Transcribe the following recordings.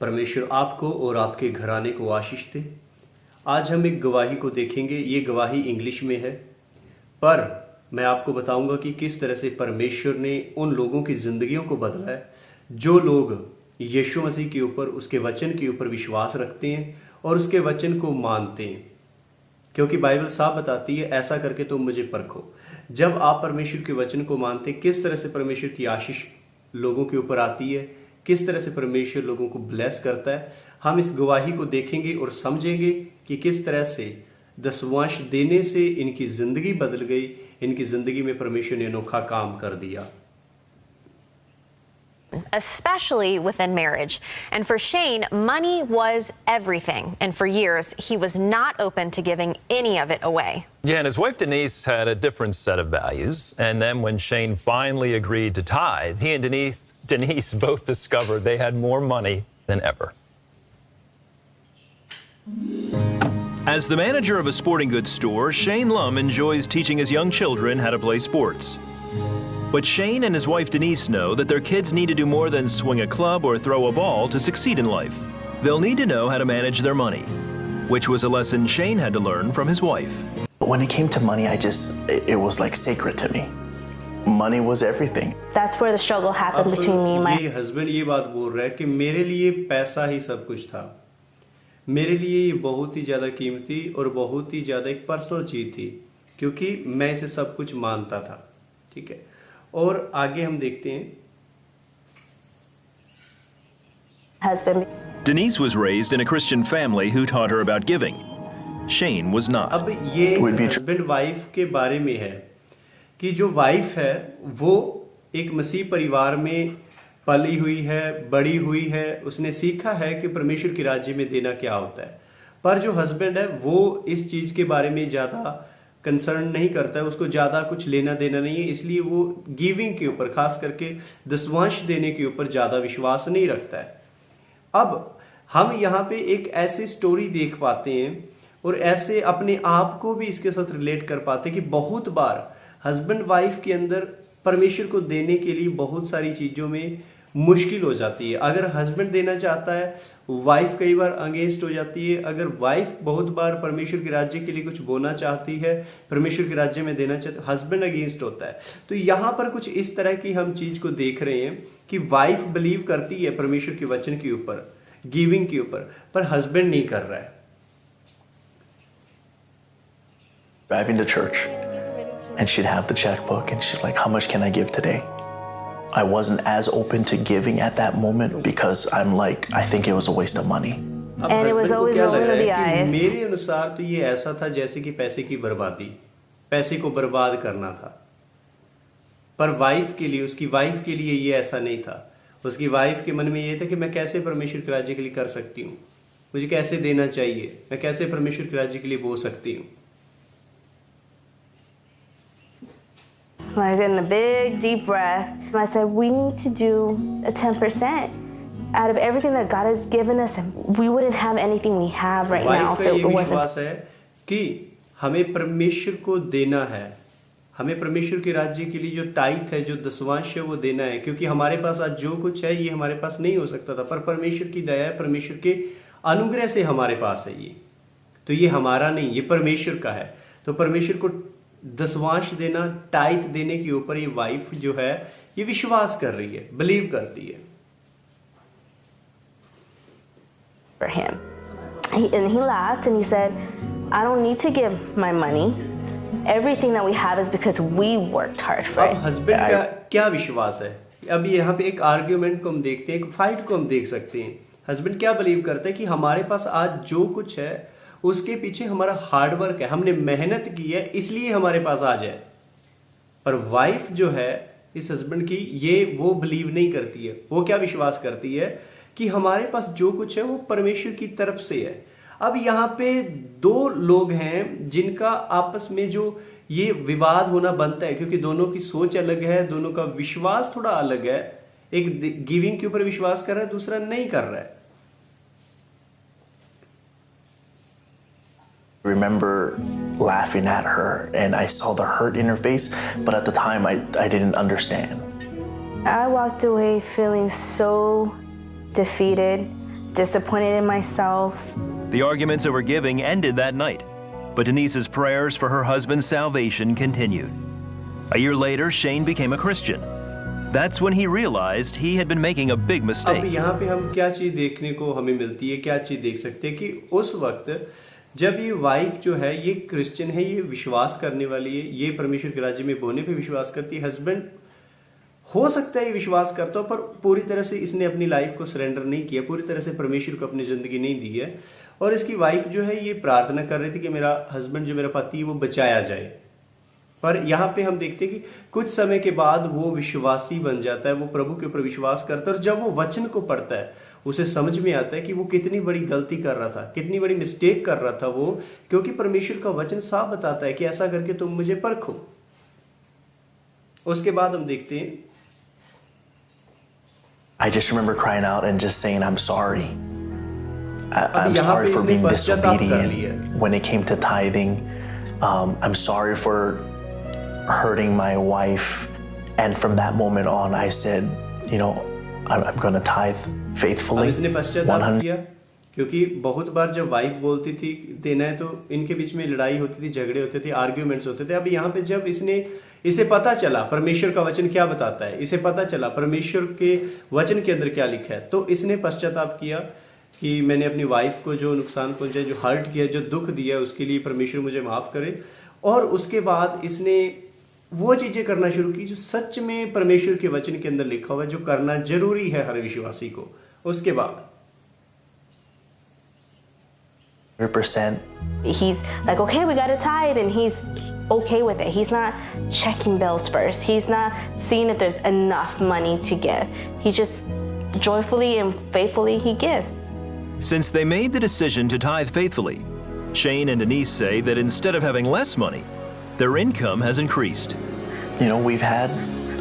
परमेश्वर आपको और आपके घराने को आशीष दे। आज हम एक गवाही को देखेंगे। ये गवाही इंग्लिश में है, पर मैं आपको बताऊंगा कि किस तरह से परमेश्वर ने उन लोगों की जिंदगियों को बदला है जो लोग यीशु मसीह के ऊपर, उसके वचन के ऊपर विश्वास रखते हैं और उसके वचन को मानते हैं। क्योंकि बाइबल साफ बताती है, ऐसा करके तुम मुझे परखो। जब आप परमेश्वर के वचन को मानते, किस तरह से परमेश्वर की आशीष लोगों के ऊपर आती है, किस तरह से परमेश्वर लोगों को ब्लेस करता है, हम इस गवाही को देखेंगे और समझेंगे कि किस तरह से दसवांश देने से इनकी जिंदगी बदल गई, इनकी जिंदगी में परमेश्वर ने अनोखा काम कर दिया। Especially within marriage. And for Shane, money was everything. And for years, he was not open to giving any of it away. Yeah, and his wife Denise had a different set of values. And then when Shane finally agreed to tithe, he and Denise both discovered they had more money than ever. As the manager of a sporting goods store, Shane Lum enjoys teaching his young children how to play sports. But Shane and his wife Denise know that their kids need to do more than swing a club or throw a ball to succeed in life. They'll need to know how to manage their money, which was a lesson Shane had to learn from his wife. When it came to money, it was like sacred to me. Money was everything. That's where the struggle happened between me and my husband ये बात बोल रहा है कि मेरे लिए पैसा ही सब कुछ था। मेरे लिए ये बहुत ही ज्यादा कीमती और बहुत ही ज्यादा एक पर्सनल चीज थी, क्योंकि मैं इसे सब कुछ मानता था। ठीक है, और आगे हम देखते हैं। husband. Denise was raised in a Christian family who taught her about giving. Shane was not. अब ये हस्बैंड वाइफ के बारे में है कि जो वाइफ है वो एक मसीह परिवार में पली हुई है, बड़ी हुई है, उसने सीखा है कि परमेश्वर के राज्य में देना क्या होता है। पर जो हस्बैंड है वो इस चीज के बारे में ज्यादा कंसर्न नहीं करता है, उसको ज्यादा कुछ लेना देना नहीं है, इसलिए वो गिविंग के ऊपर, खास करके दसवांश देने के ऊपर ज्यादा विश्वास नहीं रखता है। अब हम यहाँ पे एक ऐसी स्टोरी देख पाते हैं और ऐसे अपने आप को भी इसके साथ रिलेट कर पाते हैं कि बहुत बार हस्बैंड वाइफ के अंदर परमेश्वर को देने के लिए बहुत सारी चीजों में मुश्किल हो जाती है। अगर हस्बैंड देना चाहता है, वाइफ कई बार अगेंस्ट हो जाती है। अगर वाइफ बहुत बार परमेश्वर के राज्य के लिए कुछ बोलना चाहती है, परमेश्वर के राज्य में देना चाहती है, हस्बैंड अगेंस्ट होता है। तो यहाँ पर कुछ इस तरह की हम चीज को देख रहे हैं कि वाइफ बिलीव करती है परमेश्वर के वचन के ऊपर, गिविंग के ऊपर, पर हस्बैंड नहीं कर रहा है। Driving to church, and she'd have the checkbook, and she's like, "How much can I give today?" I wasn't as open to giving at that moment because I'm like, I think it was a waste of money. And it was always rolling the eyes. मेरे अनुसार तो ये ऐसा था जैसे कि पैसे की बर्बादी, पैसे को बर्बाद करना था। पर वाइफ के लिए, उसकी वाइफ के लिए ये ऐसा नहीं था। उसकी वाइफ के मन में ये था कि मैं कैसे परमेश्वर के राज्य के लिए कर सकती हूँ, मुझे कैसे देना चाहिए, मैं कैसे परमेश्वर के राज्य के लिए बोल सकती हूँ। Like in a big deep breath, I said, we need to do a 10% out of everything that God has given us, and we wouldn't have anything we have right now if it wasn't. है कि हमें परमेश्वर को देना है, हमें परमेश्वर के राज्य के लिए जो टाइथ है, जो दसवांश है, वो देना है। क्योंकि हमारे पास आज जो कुछ है ये हमारे पास नहीं हो सकता था, पर परमेश्वर की दया है, परमेश्वर के अनुग्रह से हमारे पास है ये। तो ये हमारा नहीं, ये परमेश्वर का है। तो परमेश्वर को दसवांश देना, टाइथ देने के ऊपर ये वाइफ जो है ये विश्वास कर रही है, बिलीव करती है। For him. And he laughed and he said, I don't need to give my money. Everything that we have is because we worked hard for it. अब हस्बैंड का क्या विश्वास है? अब यहाँ पे एक आर्ग्यूमेंट को हम देखते हैं, एक फाइट को हम देख सकते हैं। हस्बैंड क्या बिलीव करता है कि हमारे पास आज जो कुछ है उसके पीछे हमारा हार्डवर्क है, हमने मेहनत की है, इसलिए हमारे पास आ जाए। पर वाइफ जो है इस हस्बैंड की, ये वो बिलीव नहीं करती है। वो क्या विश्वास करती है कि हमारे पास जो कुछ है वो परमेश्वर की तरफ से है। अब यहाँ पे दो लोग हैं जिनका आपस में जो ये विवाद होना बनता है, क्योंकि दोनों की सोच अलग है, दोनों का विश्वास थोड़ा अलग है। एक गिविंग के ऊपर विश्वास कर रहा है, दूसरा नहीं कर रहा है। Remember laughing at her, and I saw the hurt in her face, but at the time I didn't understand. I walked away feeling so defeated, disappointed in myself. The arguments over giving ended that night, but Denise's prayers for her husband's salvation continued. A year later, Shane became a Christian. That's when he realized he had been making a big अब mistake. यहाँ पे हम क्या चीज देखने को हमें मिलती है, क्या चीज देख सकते हैं कि उस वक्त जब ये वाइफ जो है ये क्रिश्चियन है, ये विश्वास करने वाली है, ये परमेश्वर के राज्य में बोने पे विश्वास करती है। हस्बैंड हो सकता है ये विश्वास करता हो, पर पूरी तरह से इसने अपनी लाइफ को सरेंडर नहीं किया, पूरी तरह से परमेश्वर को अपनी जिंदगी नहीं दी है। और इसकी वाइफ जो है ये प्रार्थना कर रही थी कि मेरा हस्बैंड जो मेरा पति वो बचाया जाए। पर यहाँ पे हम देखते हैं कि कुछ समय के बाद वो विश्वासी बन जाता है, वो प्रभु के ऊपर विश्वास करता है, और जब वो वचन को पढ़ता है उसे समझ में आता है कि वो कितनी बड़ी गलती कर रहा था, कितनी बड़ी मिस्टेक कर रहा था वो, क्योंकि परमेश्वर का वचन साफ बताता है कि ऐसा करके तुम मुझे परखो। उसके बाद हम देखते हैं I just remember crying out and just saying, I'm sorry. I'm यहाँ sorry पे for इसने being पश्चाताप कर लिया। disobedient when it came to tithing. I'm sorry for hurting my wife. And from that moment on, I said, you know, I'm going to tithe अब faithfully. इसने पश्चाताप 100. किया, क्योंकि बहुत बार जब वाइफ बोलती थी देना है तो इनके बीच में लड़ाई होती थी, झगड़े होते थे, आर्ग्यूमेंट्स होते थे। अब यहाँ पे जब इसे पता चला परमेश्वर का वचन क्या बताता है, इसे पता चला परमेश्वर के वचन के अंदर क्या लिखा है, तो इसने पश्चाताप किया कि मैंने अपनी वाइफ को जो नुकसान पहुंचाया, जो हर्ट किया, जो दुख दिया, उसके लिए परमेश्वर मुझे माफ करे। और उसके बाद इसने वो चीजें करना शुरू की जो सच में परमेश्वर के वचन के अंदर लिखा हुआ है, जो करना जरूरी है हर विश्वासी को। उसके बाद 100%. He's like, okay, we got to tithe, and he's okay with it. He's not checking bills first. He's not seeing if there's enough money to give. He just joyfully and faithfully he gives. Since they made the decision to tithe faithfully, Shane and Denise say that instead of having less money, their income has increased. You know, we've had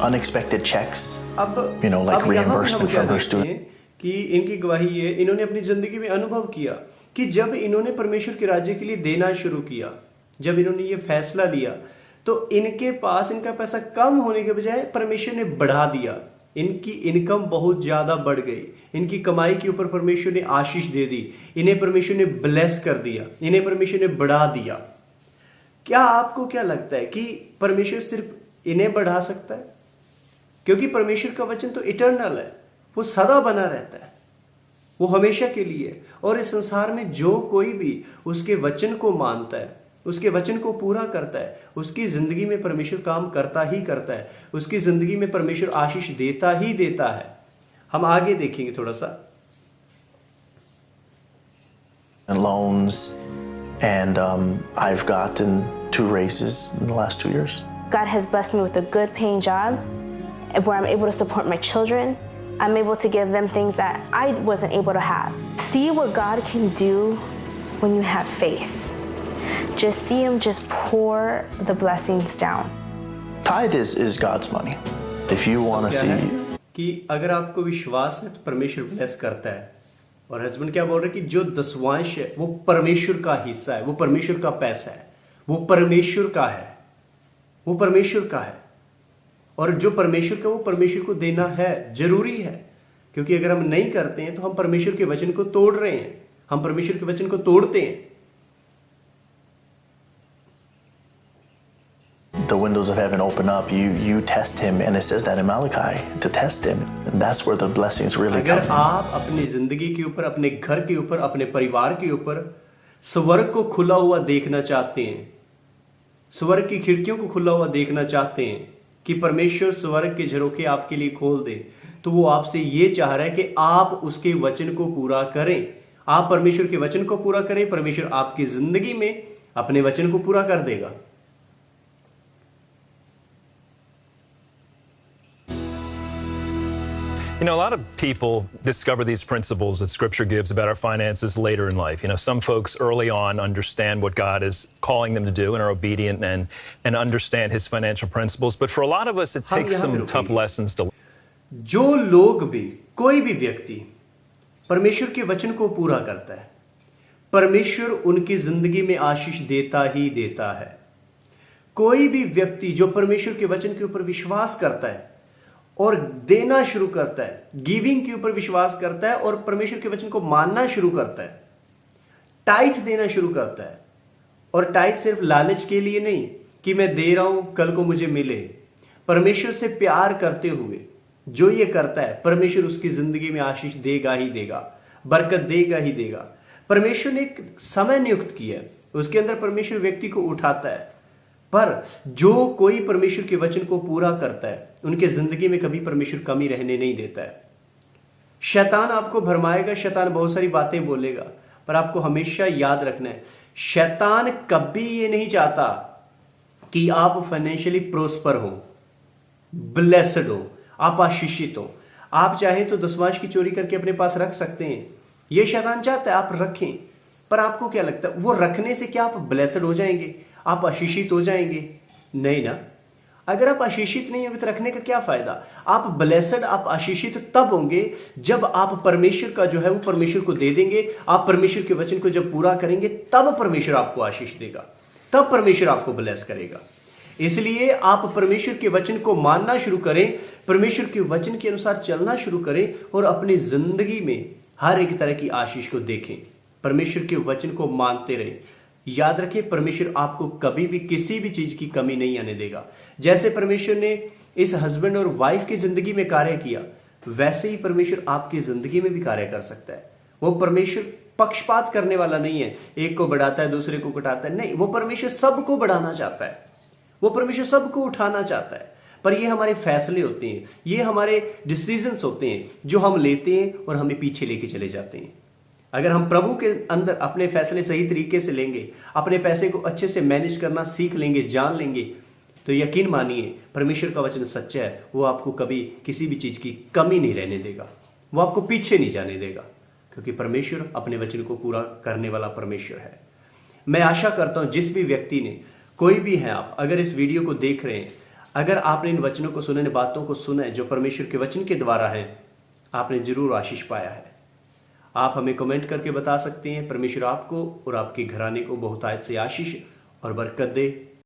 unexpected checks, अब you know, like अब यहाँ पे हम reimbursement क्या from their देखते हैं students. कि इनकी गवाही है, इन्होंने अपनी जिंदगी में अनुभव किया कि जब इन्होंने परमेश्वर के राज्य के लिए देना शुरू किया, जब इन्होंने ये फैसला लिया, तो इनके पास इनका पैसा कम होने के बजाय परमेश्वर ने बढ़ा दिया। इनकी इनकम बहुत ज्यादा बढ़ गई, इनकी कमाई के ऊपर परमेश्वर ने आशीष दे दी, इन्हें परमेश्वर ने ब्लेस कर दिया, इन्हें परमेश्वर ने बढ़ा दिया। क्या आपको क्या लगता है कि परमेश्वर सिर्फ इन्हें बढ़ा सकता है? क्योंकि परमेश्वर का वचन तो इटर्नल है, वो सदा बना रहता है, वो हमेशा के लिए। और इस संसार में जो कोई भी उसके वचन को मानता है, उसके वचन को पूरा करता है, उसकी जिंदगी में परमेश्वर काम करता ही करता है, उसकी जिंदगी में परमेश्वर आशीष देता ही देता है। हम आगे देखेंगे थोड़ा सा। And loans, and I've gotten 2 raises in the last 2 years. God has blessed me with a good paying job where I'm able to support my children. I'm able to give them things that I wasn't able to have. See what God can do when you have faith. Just see him just pour the blessings down. Tithe is God's money. If you want to क्या see, है कि अगर आपको विश्वास है तो परमेश्वर bless करता है। और हस्बैंड क्या बोल रहे हैं कि जो दसवांश है वो परमेश्वर का हिस्सा है, वो परमेश्वर का पैसा है, वो परमेश्वर का है, वो परमेश्वर का है। और जो परमेश्वर का वो परमेश्वर को देना है, जरूरी है। क्योंकि अगर हम नहीं करते हैं तो हम परमेश्वर के वचन को तोड़ रहे हैं, हम परमेश्वर के वचन को तोड़ते हैं। the windows of heaven open up, you test him, and it says that in Malachi, to test him, and that's where the blessings really अगर come. आप अपनी जिंदगी के ऊपर, अपने घर के ऊपर, अपने परिवार के ऊपर स्वर्ग को खुला हुआ देखना चाहते हैं, स्वर्ग की खिड़कियों को खुला हुआ देखना चाहते हैं कि परमेश्वर स्वर्ग के झरोखे आपके लिए खोल दे, तो वो आपसे ये चाह रहा है कि आप उसके वचन को पूरा करें। आप परमेश्वर के वचन को पूरा करें, परमेश्वर आपकी जिंदगी में अपने वचन को पूरा कर देगा। You know, a lot of people discover these principles that Scripture gives about our finances later in life. You know, some folks early on understand what God is calling them to do and are obedient and understand His financial principles. But for a lot of us, it takes some tough lessons to. जो लोग भी, कोई भी व्यक्ति परमेश्वर के वचन को पूरा करता है, परमेश्वर उनकी जिंदगी में आशीष देता ही देता है। कोई भी व्यक्ति जो परमेश्वर के वचन के ऊपर विश्वास करता है और देना शुरू करता है, गिविंग के ऊपर विश्वास करता है और परमेश्वर के वचन को मानना शुरू करता है, टाइथ देना शुरू करता है। और टाइथ सिर्फ लालच के लिए नहीं कि मैं दे रहा हूं कल को मुझे मिले, परमेश्वर से प्यार करते हुए जो ये करता है परमेश्वर उसकी जिंदगी में आशीष देगा ही देगा, बरकत देगा ही देगा। परमेश्वर ने एक समय नियुक्त किया है, उसके अंदर परमेश्वर व्यक्ति को उठाता है, पर जो कोई परमेश्वर के वचन को पूरा करता है उनके जिंदगी में कभी परमेश्वर कमी रहने नहीं देता है। शैतान आपको भरमाएगा, शैतान बहुत सारी बातें बोलेगा, पर आपको हमेशा याद रखना है शैतान कभी ये नहीं चाहता कि आप फाइनेंशियली प्रोस्पर हो, ब्लेस्ड हो, आप आशीषित हो। आप चाहे तो दसवांश की चोरी करके अपने पास रख सकते हैं, ये शैतान चाहता है आप रखें, पर आपको क्या लगता है वो रखने से क्या आप ब्लेस्ड हो जाएंगे, आप आशीषित हो जाएंगे? नहीं ना। अगर आप आशीषित नहीं होंगे तो रखने का क्या फायदा? आप ब्लेस्ड, आप आशीषित तब होंगे जब आप परमेश्वर का जो है वो परमेश्वर को दे देंगे। आप परमेश्वर के वचन को जब पूरा करेंगे तब परमेश्वर आपको आशीष देगा, तब परमेश्वर आपको ब्लेस करेगा। इसलिए आप परमेश्वर के वचन को मानना शुरू करें, परमेश्वर के वचन के अनुसार चलना शुरू करें और अपनी जिंदगी में हर एक तरह की आशीष को देखें। परमेश्वर के वचन को मानते रहें। याद रखें परमेश्वर आपको कभी भी किसी भी चीज की कमी नहीं आने देगा। जैसे परमेश्वर ने इस हस्बैंड और वाइफ की जिंदगी में कार्य किया, वैसे ही परमेश्वर आपकी जिंदगी में भी कार्य कर सकता है। वो परमेश्वर पक्षपात करने वाला नहीं है, एक को बढ़ाता है दूसरे को घटाता है, नहीं, वो परमेश्वर सबको बढ़ाना चाहता है, वो परमेश्वर सबको उठाना चाहता है। पर ये हमारे फैसले होते हैं, ये हमारे डिसीजंस होते हैं जो हम लेते हैं और हमें पीछे लेके चले जाते हैं। अगर हम प्रभु के अंदर अपने फैसले सही तरीके से लेंगे, अपने पैसे को अच्छे से मैनेज करना सीख लेंगे, जान लेंगे, तो यकीन मानिए परमेश्वर का वचन सच्चा है, वो आपको कभी किसी भी चीज की कमी नहीं रहने देगा, वो आपको पीछे नहीं जाने देगा, क्योंकि परमेश्वर अपने वचन को पूरा करने वाला परमेश्वर है। मैं आशा करता हूं जिस भी व्यक्ति ने, कोई भी है आप, अगर इस वीडियो को देख रहे हैं, अगर आपने इन वचनों को सुने, इन बातों को सुना है जो परमेश्वर के वचन के द्वारा है, आपने जरूर आशीष पाया है। आप हमें कमेंट करके बता सकते हैं। परमेश्वर आपको और आपके घराने को बहुतायत से आशीष और बरकत दे।